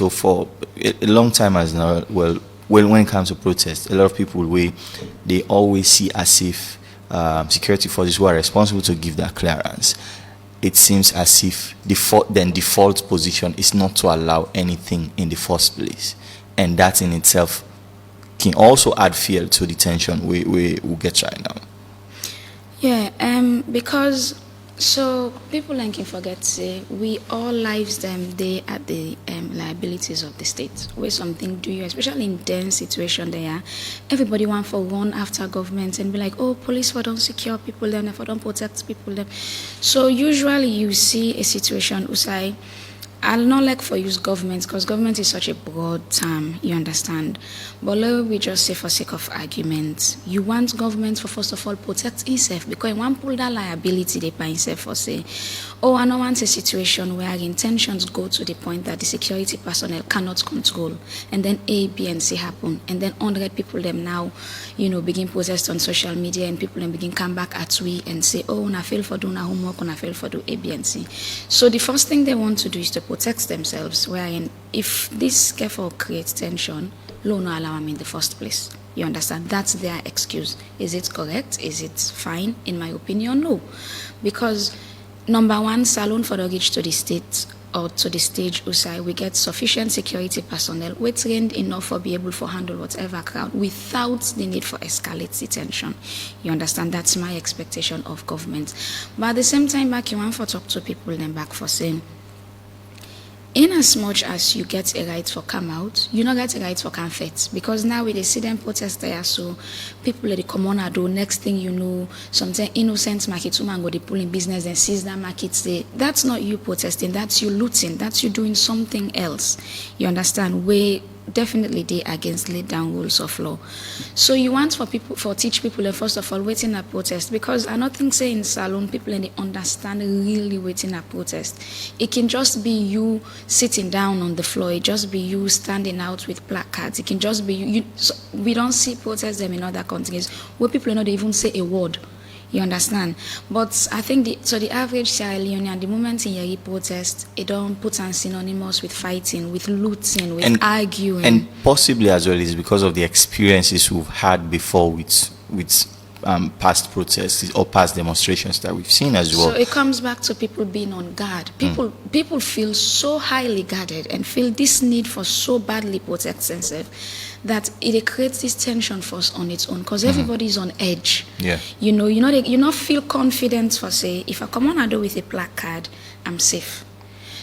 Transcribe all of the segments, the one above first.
So for a long time as now, well, when it comes to protest, a lot of people they always see as if security forces who are responsible to give that clearance. It seems as if default position is not to allow anything in the first place, and that in itself can also add fuel to the tension we get right now. Yeah, because so people like can forget say we all lives them they at the liabilities of the state. Where something do you, especially in dense situation there, everybody want for run after government and be like, oh, police for don't secure people them, for don't protect people them. So usually you see a situation usai. I'll not like for use government because government is such a broad term, you understand. But let we just say for sake of argument, you want government for first of all protect itself because one pull that liability they pay itself for say, oh, I don't want a situation where intentions go to the point that the security personnel cannot control, and then A, B, and C happen, and then 100 people them now, begin protest on social media, and people then begin come back at we and say, oh, I fail for doing homework, I fail for do A, B, and C. So the first thing they want to do is to protect themselves, wherein if this careful creates tension, law no allow them in the first place. You understand? That's their excuse. Is it correct? Is it fine? In my opinion, no. Because number one, salon for the reach to the state or to the stage usai, we get sufficient security personnel we trained enough for be able to handle whatever crowd without the need for escalate the tension. You understand? That's my expectation of government. But at the same time, back you want for talk to people then back for saying, in as much as you get a right for come out, you not get a right for come fit. Because now we see them protest there, so people they come on do next thing you know, sometimes innocent market woman go they pull in business and seize that market. Say that's not you protesting, that's you looting, that's you doing something else. You understand? We definitely they against laid down rules of law. So you want for teach people first of all waiting at protest, because I don't think say in salon people and they understand really waiting at protest. It can just be you sitting down on the floor, it just be you standing out with placards, it can just be you so we don't see protests them in other countries where people not even say a word. You understand? But I think the average Sierra Leonean, the moment in your protest, it don't put on synonymous with fighting, with looting, with arguing. And possibly as well is because of the experiences we've had before with past protests or past demonstrations that we've seen as well. So it comes back to people being on guard. People feel so highly guarded and feel this need for so badly protect themselves that it creates this tension for us on its own, because everybody's on edge. Yeah. You not feel confident for say, if I come on I do with a placard, I'm safe.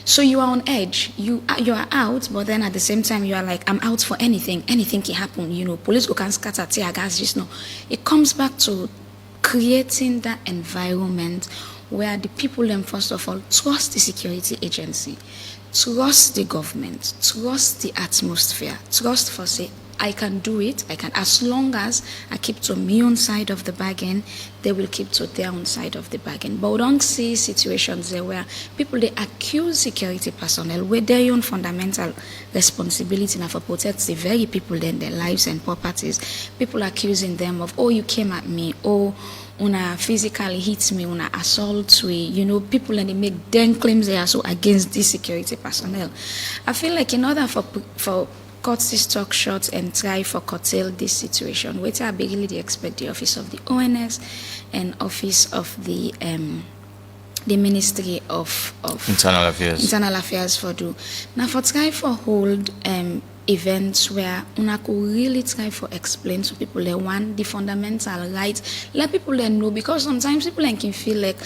So you are on edge. You are out, but then at the same time you are like, I'm out for anything. Anything can happen. Police go can scatter tear gas. Just no. It comes back to creating that environment where the people then first of all trust the security agency, trust the government, trust the atmosphere, trust for say, I can do it. I can, as long as I keep to my own side of the bargain, they will keep to their own side of the bargain. But we don't see situations there where people they accuse security personnel with their own fundamental responsibility now for protect the very people then their lives and properties. People accusing them of, oh, you came at me, oh, una physically hit me, una assault me, people and they make them claims they are so against this security personnel. I feel like in order for cut this talk short and try for curtail this situation, which I really expect the office of the ONS and office of the Ministry of Internal Affairs for do. Now for try for hold events where una could really try for explain to people the fundamental rights, let people know, because sometimes people can feel like,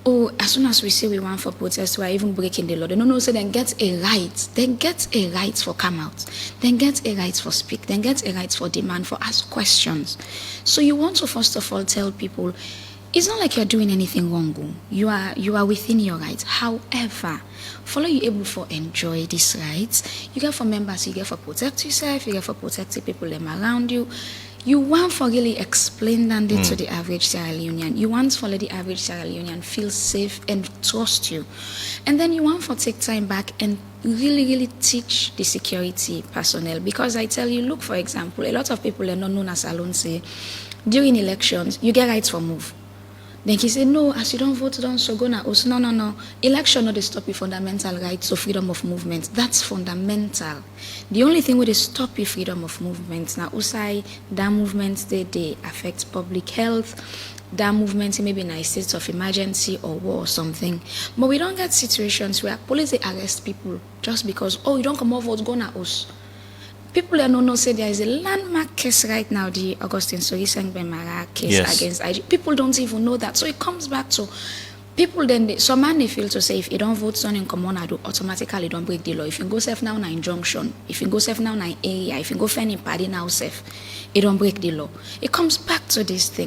oh, as soon as we say we want for protest, we are even breaking the law. They no, so then get a right. Then get a right for come out. Then get a right for speak. Then get a right for demand, for ask questions. So you want to first of all tell people, it's not like you're doing anything wrong. You are within your rights. However, follow you able for enjoy these rights. You get for members, you get for protect yourself, you get for protect the people them around you. You want for really explain that to the average Sierra Leonean. You want for let the average Sierra Leonean feel safe and trust you. And then you want for take time back and really, really teach the security personnel. Because I tell you, look, for example, a lot of people are not known as alone say, during elections, you get rights for move. Then he said, no, as you don't vote, don't so go now. No, no, no. Election not they stop you fundamental rights of freedom of movement. That's fundamental. The only thing where they stop you freedom of movement now, usai that movement they affect public health. That movement maybe in a state of emergency or war or something. But we don't get situations where police they arrest people just because you don't come over vote go now us. People don't know say there is a landmark case right now, the Augustine Soriseng-Bemara case against IG. People don't even know that. So it comes back to people then, some man they feel to say if you don't vote son in common, I do automatically don't break the law. If you go safe now in injunction, if you go safe now in area, if you go fend in party now safe, it don't break the law. It comes back to this thing.